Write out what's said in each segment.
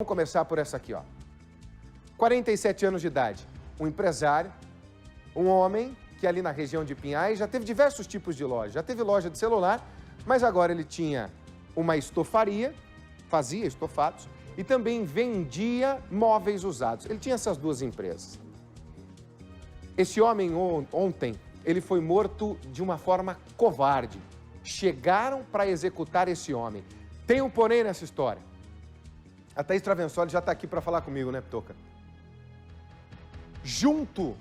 Vamos começar por essa aqui, ó. 47 anos de idade, um empresário, um homem que ali na região de Pinhais já teve diversos tipos de loja. Já teve loja de celular, mas agora ele tinha uma estofaria, fazia estofados e também vendia móveis usados. Ele tinha essas duas empresas. Esse homem ontem, ele foi morto de uma forma covarde. Chegaram para executar esse homem. Tem um porém nessa história. A Thaís Travensoli já está aqui para falar comigo, né, Pitoca? Junto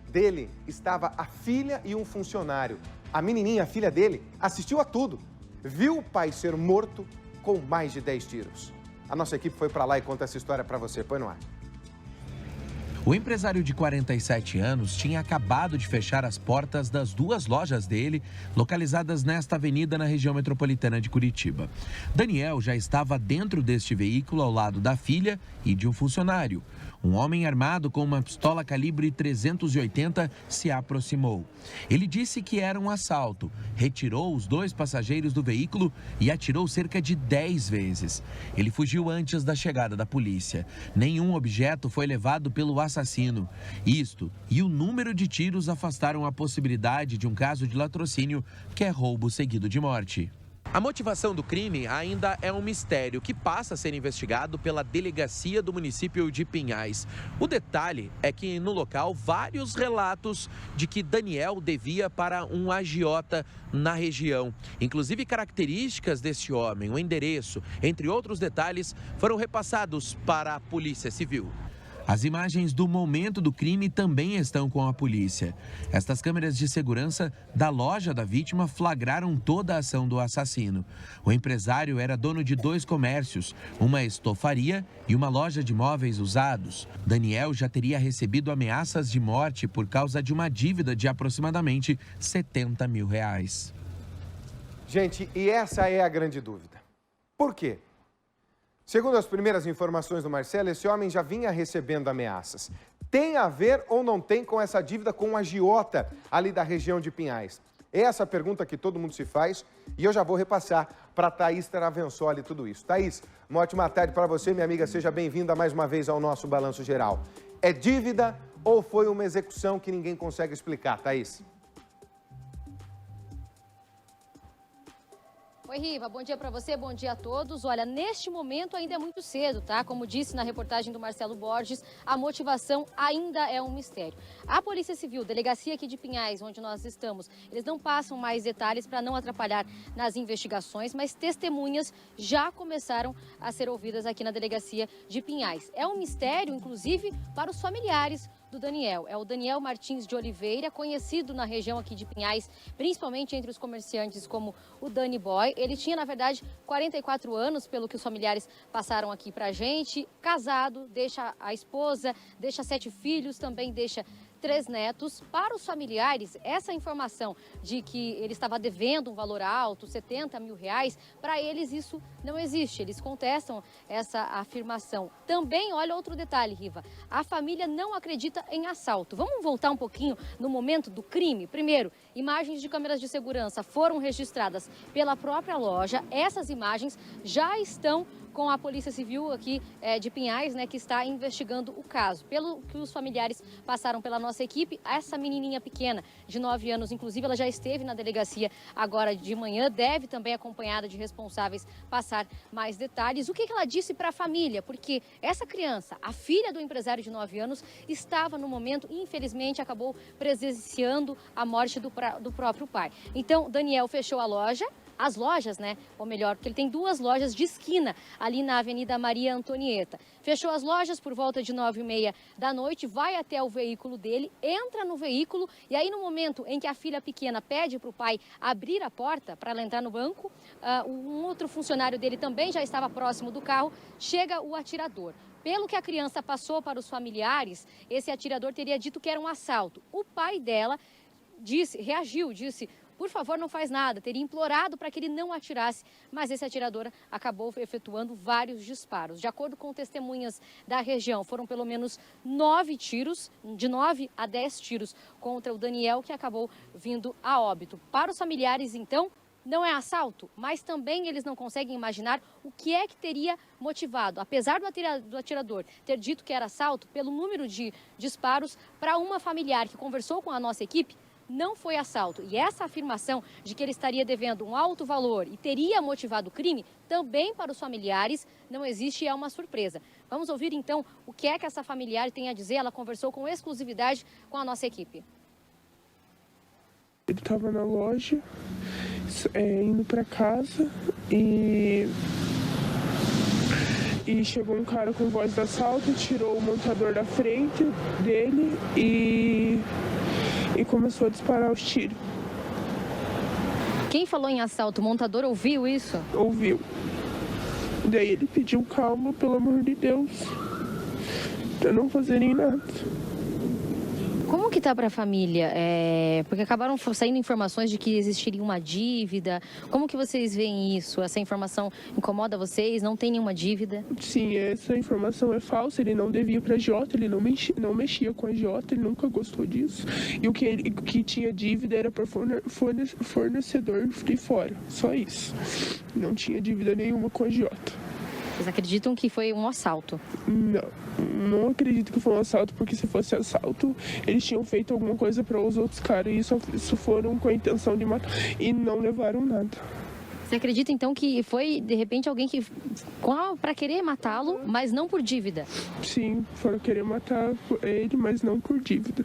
dele estava a filha e um funcionário. A menininha, a filha dele, assistiu a tudo. Viu o pai ser morto com mais de 10 tiros. A nossa equipe foi para lá e conta essa história para você. Põe no ar. O empresário de 47 anos tinha acabado de fechar as portas das duas lojas dele, localizadas nesta avenida na região metropolitana de Curitiba. Daniel já estava dentro deste veículo ao lado da filha e de um funcionário. Um homem armado com uma pistola calibre 380 se aproximou. Ele disse que era um assalto, retirou os dois passageiros do veículo e atirou cerca de 10 vezes. Ele fugiu antes da chegada da polícia. Nenhum objeto foi levado pelo assassino. Isto e o número de tiros afastaram a possibilidade de um caso de latrocínio, que é roubo seguido de morte. A motivação do crime ainda é um mistério que passa a ser investigado pela delegacia do município de Pinhais. O detalhe é que no local vários relatos de que Daniel devia para um agiota na região. Inclusive características desse homem, o endereço, entre outros detalhes, foram repassados para a Polícia Civil. As imagens do momento do crime também estão com a polícia. Estas câmeras de segurança da loja da vítima flagraram toda a ação do assassino. O empresário era dono de dois comércios, uma estofaria e uma loja de móveis usados. Daniel já teria recebido ameaças de morte por causa de uma dívida de aproximadamente R$70 mil. Gente, e essa é a grande dúvida. Por quê? Segundo as primeiras informações do Marcelo, esse homem já vinha recebendo ameaças. Tem a ver ou não tem com essa dívida com um agiota ali da região de Pinhais? Essa é a pergunta que todo mundo se faz e eu já vou repassar para a Thaís Travensoli tudo isso. Thaís, uma ótima tarde para você, minha amiga. Seja bem-vinda mais uma vez ao nosso Balanço Geral. É dívida ou foi uma execução que ninguém consegue explicar, Thaís? Oi, Riva, bom dia para você, bom dia a todos. Olha, neste momento ainda é muito cedo, tá? Como disse na reportagem do Marcelo Borges, a motivação ainda é um mistério. A Polícia Civil, delegacia aqui de Pinhais, onde nós estamos, eles não passam mais detalhes para não atrapalhar nas investigações, mas testemunhas já começaram a ser ouvidas aqui na delegacia de Pinhais. É um mistério, inclusive, para os familiares do Daniel. É o Daniel Martins de Oliveira, conhecido na região aqui de Pinhais, principalmente entre os comerciantes como o Danny Boy. Ele tinha, na verdade, 44 anos, pelo que os familiares passaram aqui pra gente. Casado, deixa a esposa, deixa 7 filhos, também deixa 3 netos. Para os familiares, essa informação de que ele estava devendo um valor alto, R$70 mil, para eles isso não existe. Eles contestam essa afirmação. Também, olha outro detalhe, Riva, a família não acredita em assalto. Vamos voltar um pouquinho no momento do crime? Primeiro, imagens de câmeras de segurança foram registradas pela própria loja. Essas imagens já estão com a Polícia Civil aqui de Pinhais, né, que está investigando o caso. Pelo que os familiares passaram pela nossa equipe, essa menininha pequena, de 9 anos, inclusive, ela já esteve na delegacia agora de manhã, deve também, acompanhada de responsáveis, passar mais detalhes. O que ela disse para a família? Porque essa criança, a filha do empresário de 9 anos, estava no momento, infelizmente, acabou presenciando a morte do próprio pai. Então, Daniel fechou a loja. As lojas, né? Ou melhor, porque ele tem 2 lojas de esquina ali na Avenida Maria Antonieta. Fechou as lojas por volta de 9h30 da noite, vai até o veículo dele, entra no veículo e aí no momento em que a filha pequena pede para o pai abrir a porta para ela entrar no banco, um outro funcionário dele também já estava próximo do carro, chega o atirador. Pelo que a criança passou para os familiares, esse atirador teria dito que era um assalto. O pai dela reagiu, disse: por favor, não faz nada. Teria implorado para que ele não atirasse, mas esse atirador acabou efetuando vários disparos. De acordo com testemunhas da região, foram pelo menos 9 tiros, de 9 a 10 tiros contra o Daniel, que acabou vindo a óbito. Para os familiares, então, não é assalto, mas também eles não conseguem imaginar o que é que teria motivado, apesar do atirador ter dito que era assalto, pelo número de disparos para uma familiar que conversou com a nossa equipe, não foi assalto. E essa afirmação de que ele estaria devendo um alto valor e teria motivado o crime, também para os familiares, não existe e é uma surpresa. Vamos ouvir então o que é que essa familiar tem a dizer. Ela conversou com exclusividade com a nossa equipe. Ele estava na loja, indo para casa e chegou um cara com voz de assalto, tirou o montador da frente dele e começou a disparar os tiros. Quem falou em assalto? O montador ouviu isso? Ouviu. Daí ele pediu calma, pelo amor de Deus, para não fazerem nada. Como que tá para a família? Porque acabaram saindo informações de que existiria uma dívida. Como que vocês veem isso? Essa informação incomoda vocês? Não tem nenhuma dívida? Sim, essa informação é falsa. Ele não devia para a Jota, ele não mexia com a Jota, ele nunca gostou disso. E o que tinha dívida era para fornecedor de fora, só isso. Não tinha dívida nenhuma com a Jota. Vocês acreditam que foi um assalto? Não acredito que foi um assalto, porque se fosse assalto, eles tinham feito alguma coisa para os outros caras e só foram com a intenção de matar e não levaram nada. Você acredita então que foi, de repente, alguém que para querer matá-lo, mas não por dívida? Sim, foram querer matar ele, mas não por dívida.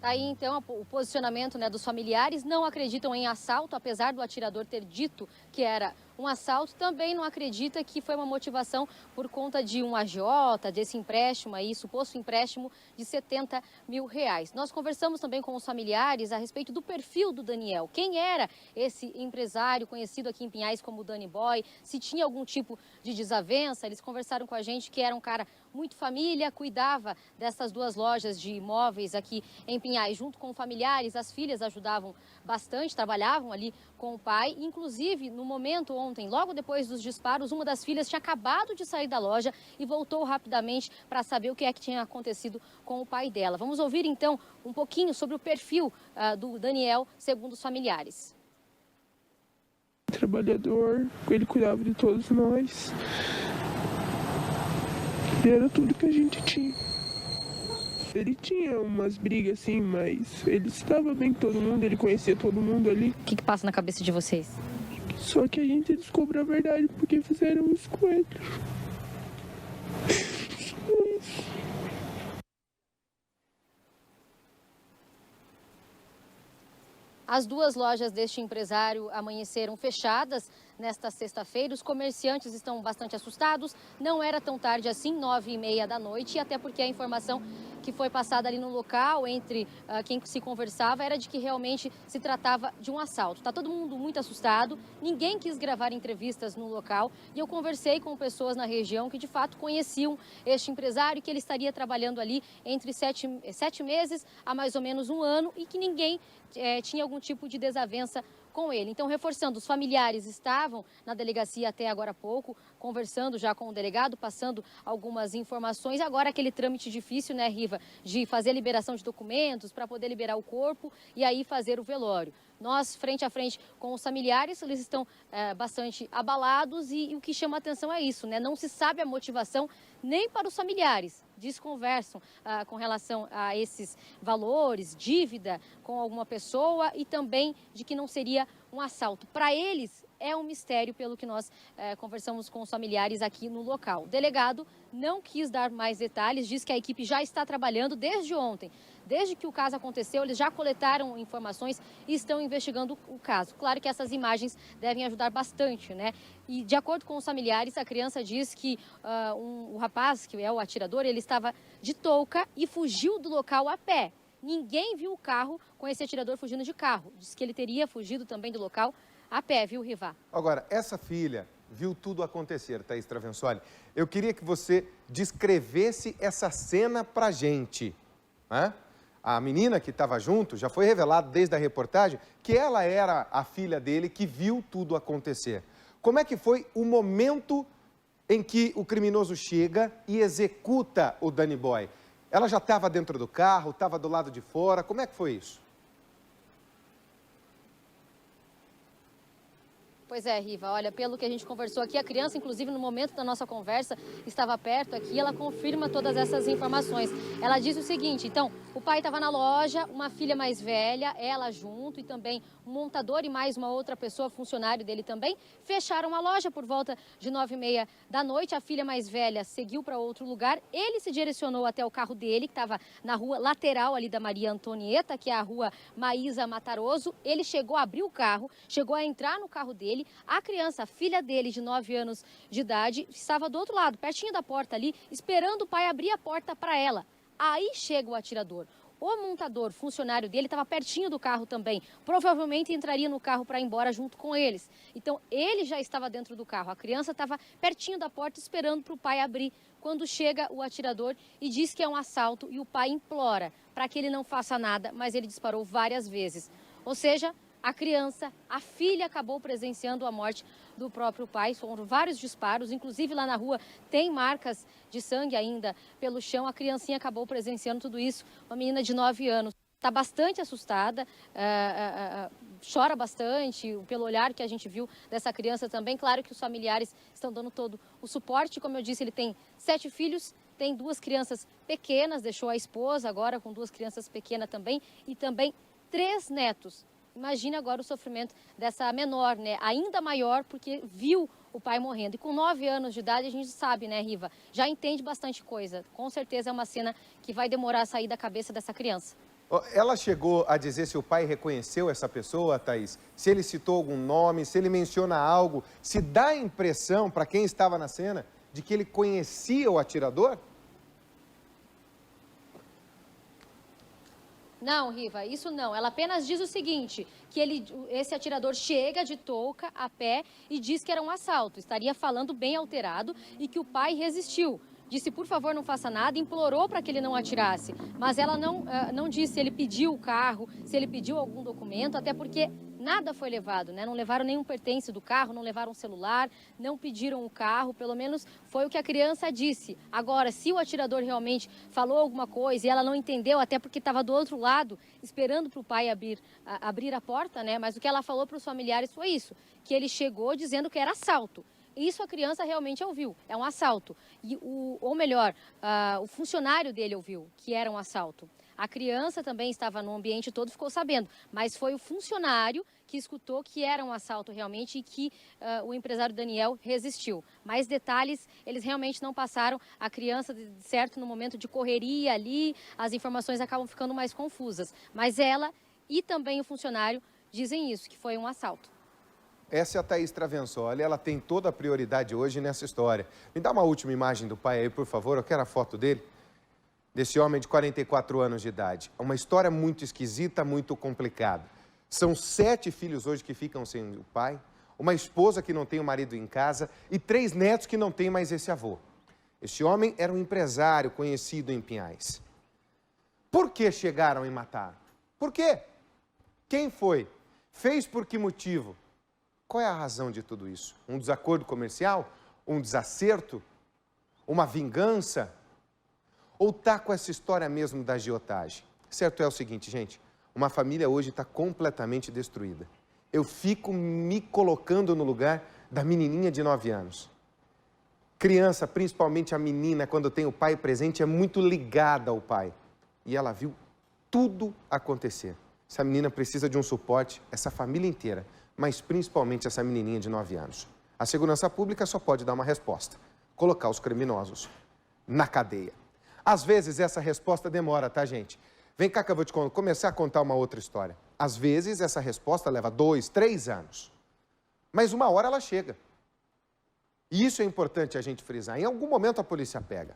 Aí, então, o posicionamento, né, dos familiares. Não acreditam em assalto, apesar do atirador ter dito que era um assalto. Também não acredita que foi uma motivação por conta de um agiota, desse empréstimo aí, suposto empréstimo de R$70 mil. Nós conversamos também com os familiares a respeito do perfil do Daniel. Quem era esse empresário conhecido aqui em Pinhais como Danny Boy? Se tinha algum tipo de desavença. Eles conversaram com a gente que era um cara muito família, cuidava dessas duas lojas de imóveis aqui em Pinhais, junto com familiares. As filhas ajudavam bastante, trabalhavam ali com o pai. Inclusive, no momento ontem, logo depois dos disparos, uma das filhas tinha acabado de sair da loja e voltou rapidamente para saber o que é que tinha acontecido com o pai dela. Vamos ouvir então um pouquinho sobre o perfil do Daniel, segundo os familiares. Trabalhador, ele cuidava de todos nós. Era tudo que a gente tinha. Ele tinha umas brigas assim, mas ele estava bem com todo mundo, ele conhecia todo mundo ali. O que passa na cabeça de vocês? Só que a gente descobre a verdade porque fizeram isso com ele. As duas lojas deste empresário amanheceram fechadas nesta sexta-feira. Os comerciantes estão bastante assustados. Não era tão tarde assim, 9h30 da noite, e até porque a informação que foi passada ali no local, entre quem se conversava, era de que realmente se tratava de um assalto. Está todo mundo muito assustado, ninguém quis gravar entrevistas no local, e eu conversei com pessoas na região que de fato conheciam este empresário, que ele estaria trabalhando ali entre 7 meses a mais ou menos um ano, e que ninguém tinha algum tipo de desavença com ele. Então, reforçando, os familiares estavam na delegacia até agora há pouco, conversando já com o delegado, passando algumas informações. Agora, aquele trâmite difícil, né, Riva, de fazer a liberação de documentos para poder liberar o corpo e aí fazer o velório. Nós, frente a frente com os familiares, eles estão bastante abalados e o que chama a atenção é isso, né? Não se sabe a motivação nem para os familiares. Desconversam com relação a esses valores, dívida com alguma pessoa e também de que não seria um assalto. Para eles, é um mistério, pelo que nós conversamos com os familiares aqui no local. O delegado não quis dar mais detalhes, diz que a equipe já está trabalhando desde ontem. Desde que o caso aconteceu, eles já coletaram informações e estão investigando o caso. Claro que essas imagens devem ajudar bastante, né? E de acordo com os familiares, a criança diz que o rapaz, que é o atirador, ele estava de touca e fugiu do local a pé. Ninguém viu o carro com esse atirador fugindo de carro. Diz que ele teria fugido também do local a pé, viu, Rivá? Agora, essa filha viu tudo acontecer, Thaís Travensoli. Eu queria que você descrevesse essa cena pra gente, né? A menina que estava junto, já foi revelado desde a reportagem que ela era a filha dele que viu tudo acontecer. Como é que foi o momento em que o criminoso chega e executa o Danny Boy? Ela já estava dentro do carro, estava do lado de fora, como é que foi isso? Pois é, Riva, olha, pelo que a gente conversou aqui, a criança, inclusive, no momento da nossa conversa, estava perto aqui, ela confirma todas essas informações. Ela diz o seguinte, então, o pai estava na loja, uma filha mais velha, ela junto e também um montador e mais uma outra pessoa, funcionário dele também, fecharam a loja por volta de 9h30 da noite. A filha mais velha seguiu para outro lugar, ele se direcionou até o carro dele, que estava na rua lateral ali da Maria Antonieta, que é a rua Maísa Mataroso. Ele chegou a abrir o carro, chegou a entrar no carro dele. A criança, a filha dele, de 9 anos de idade, estava do outro lado, pertinho da porta ali, esperando o pai abrir a porta para ela. Aí chega o atirador. O montador, funcionário dele, estava pertinho do carro também. Provavelmente entraria no carro para ir embora junto com eles. Então, ele já estava dentro do carro. A criança estava pertinho da porta esperando para o pai abrir. Quando chega o atirador e diz que é um assalto e o pai implora para que ele não faça nada, mas ele disparou várias vezes. Ou seja, a criança, a filha, acabou presenciando a morte do próprio pai. Foram vários disparos, inclusive lá na rua tem marcas de sangue ainda pelo chão. A criancinha acabou presenciando tudo isso, uma menina de 9 anos. Está bastante assustada, chora bastante, pelo olhar que a gente viu dessa criança também. Claro que os familiares estão dando todo o suporte. Como eu disse, ele tem 7 filhos, tem 2 crianças pequenas, deixou a esposa agora com 2 crianças pequenas também e também 3 netos. Imagine agora o sofrimento dessa menor, né? Ainda maior, porque viu o pai morrendo. E com 9 anos de idade, a gente sabe, né, Riva? Já entende bastante coisa. Com certeza é uma cena que vai demorar a sair da cabeça dessa criança. Ela chegou a dizer se o pai reconheceu essa pessoa, Thaís? Se ele citou algum nome, se ele menciona algo, se dá a impressão, para quem estava na cena, de que ele conhecia o atirador? Não, Riva, isso não. Ela apenas diz o seguinte, que esse atirador chega de touca, a pé, e diz que era um assalto. Estaria falando bem alterado e que o pai resistiu. Disse, por favor, não faça nada, implorou para que ele não atirasse. Mas ela não disse se ele pediu o carro, se ele pediu algum documento, até porque nada foi levado, né? Não levaram nenhum pertence do carro, não levaram o celular, não pediram o carro, pelo menos foi o que a criança disse. Agora, se o atirador realmente falou alguma coisa e ela não entendeu, até porque estava do outro lado, esperando para o pai abrir a porta, né? Mas o que ela falou para os familiares foi isso, que ele chegou dizendo que era assalto. Isso a criança realmente ouviu, é um assalto. Ou melhor, o funcionário dele ouviu que era um assalto. A criança também estava no ambiente todo, ficou sabendo, mas foi o funcionário que escutou que era um assalto realmente e que o empresário Daniel resistiu. Mais detalhes, eles realmente não passaram. A criança, certo, no momento de correria ali, as informações acabam ficando mais confusas. Mas ela e também o funcionário dizem isso, que foi um assalto. Essa é a Thaís Travensoli, ela tem toda a prioridade hoje nessa história. Me dá uma última imagem do pai aí, por favor, eu quero a foto dele. Desse homem de 44 anos de idade. É uma história muito esquisita, muito complicada. São 7 filhos hoje que ficam sem o pai, uma esposa que não tem o marido em casa e 3 netos que não têm mais esse avô. Este homem era um empresário conhecido em Pinhais. Por que chegaram e mataram? Por quê? Quem foi? Fez por que motivo? Qual é a razão de tudo isso? Um desacordo comercial? Um desacerto? Uma vingança? Ou tá com essa história mesmo da agiotagem? Certo é o seguinte, gente, uma família hoje está completamente destruída. Eu fico me colocando no lugar da menininha de 9 anos. Criança, principalmente a menina, quando tem o pai presente, é muito ligada ao pai. E ela viu tudo acontecer. Essa menina precisa de um suporte, essa família inteira, mas principalmente essa menininha de 9 anos. A segurança pública só pode dar uma resposta: colocar os criminosos na cadeia. Às vezes essa resposta demora, tá, gente? Vem cá que eu vou te começar a contar uma outra história. Às vezes essa resposta leva 2, 3 anos. Mas uma hora ela chega. E isso é importante a gente frisar. Em algum momento a polícia pega.